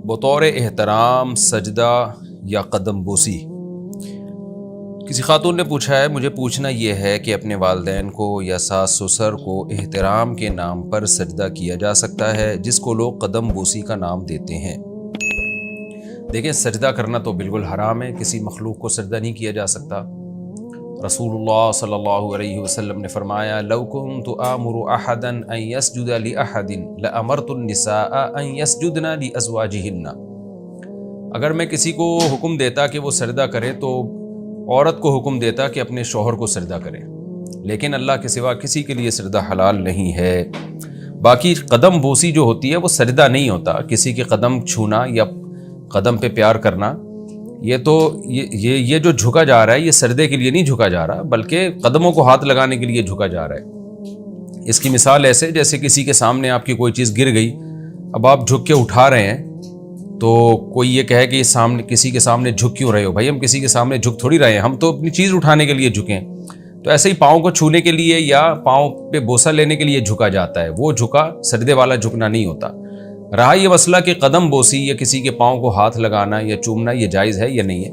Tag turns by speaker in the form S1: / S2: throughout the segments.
S1: بطور احترام سجدہ یا قدم بوسی۔ کسی خاتون نے پوچھا ہے، مجھے پوچھنا یہ ہے کہ اپنے والدین کو یا ساس سسر کو احترام کے نام پر سجدہ کیا جا سکتا ہے، جس کو لوگ قدم بوسی کا نام دیتے ہیں؟ دیکھیں، سجدہ کرنا تو بالکل حرام ہے، کسی مخلوق کو سجدہ نہیں کیا جا سکتا۔ رسول اللہ صلی اللہ علیہ وسلم نے فرمایا، لو کنت آمر احدا ان یسجد لاحد لامرت النساء ان یسجدن لازواجہن۔ اگر میں کسی کو حکم دیتا کہ وہ سجدہ کرے تو عورت کو حکم دیتا کہ اپنے شوہر کو سجدہ کرے، لیکن اللہ کے سوا کسی کے لیے سجدہ حلال نہیں ہے۔ باقی قدم بوسی جو ہوتی ہے وہ سجدہ نہیں ہوتا، کسی کے قدم چھونا یا قدم پہ پیار کرنا، یہ جو جھکا جا رہا ہے یہ سجدے کے لیے نہیں جھکا جا رہا، بلکہ قدموں کو ہاتھ لگانے کے لیے جھکا جا رہا ہے۔ اس کی مثال ایسے جیسے کسی کے سامنے آپ کی کوئی چیز گر گئی، اب آپ جھک کے اٹھا رہے ہیں تو کوئی یہ کہے کہ سامنے کسی کے سامنے جھک کیوں رہے ہو؟ بھائی ہم کسی کے سامنے جھک تھوڑی رہے ہیں، ہم تو اپنی چیز اٹھانے کے لیے جھکیں۔ تو ایسے ہی پاؤں کو چھونے کے لیے یا پاؤں پہ بوسہ لینے کے لیے جھکا جاتا ہے، وہ جھکا سجدے والا جھکنا نہیں ہوتا۔ رہا یہ مسئلہ کہ قدم بوسی یا کسی کے پاؤں کو ہاتھ لگانا یا چومنا یہ جائز ہے یا نہیں ہے،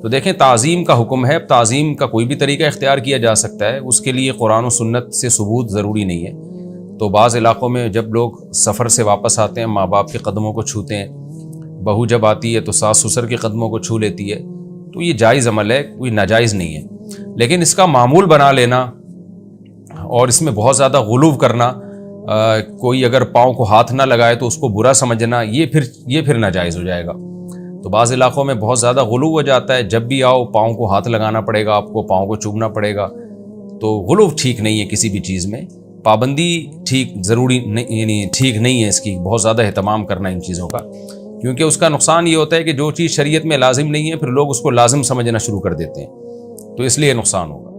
S1: تو دیکھیں تعظیم کا حکم ہے۔ تعظیم کا کوئی بھی طریقہ اختیار کیا جا سکتا ہے، اس کے لیے قرآن و سنت سے ثبوت ضروری نہیں ہے۔ تو بعض علاقوں میں جب لوگ سفر سے واپس آتے ہیں ماں باپ کے قدموں کو چھوتے ہیں، بہو جب آتی ہے تو ساس سسر کے قدموں کو چھو لیتی ہے، تو یہ جائز عمل ہے، کوئی ناجائز نہیں ہے۔ لیکن اس کا معمول بنا لینا اور اس میں بہت زیادہ غلو کرنا، کوئی اگر پاؤں کو ہاتھ نہ لگائے تو اس کو برا سمجھنا، یہ پھر ناجائز ہو جائے گا۔ تو بعض علاقوں میں بہت زیادہ غلو ہو جاتا ہے، جب بھی آؤ پاؤں کو ہاتھ لگانا پڑے گا، آپ کو پاؤں کو چومنا پڑے گا۔ تو غلو ٹھیک نہیں ہے، کسی بھی چیز میں پابندی ٹھیک ضروری نہیں، یعنی ٹھیک نہیں ہے اس کی بہت زیادہ اہتمام کرنا ان چیزوں کا، کیونکہ اس کا نقصان یہ ہوتا ہے کہ جو چیز شریعت میں لازم نہیں ہے پھر لوگ اس کو لازم سمجھنا شروع کر دیتے ہیں، تو اس لیے نقصان ہوگا۔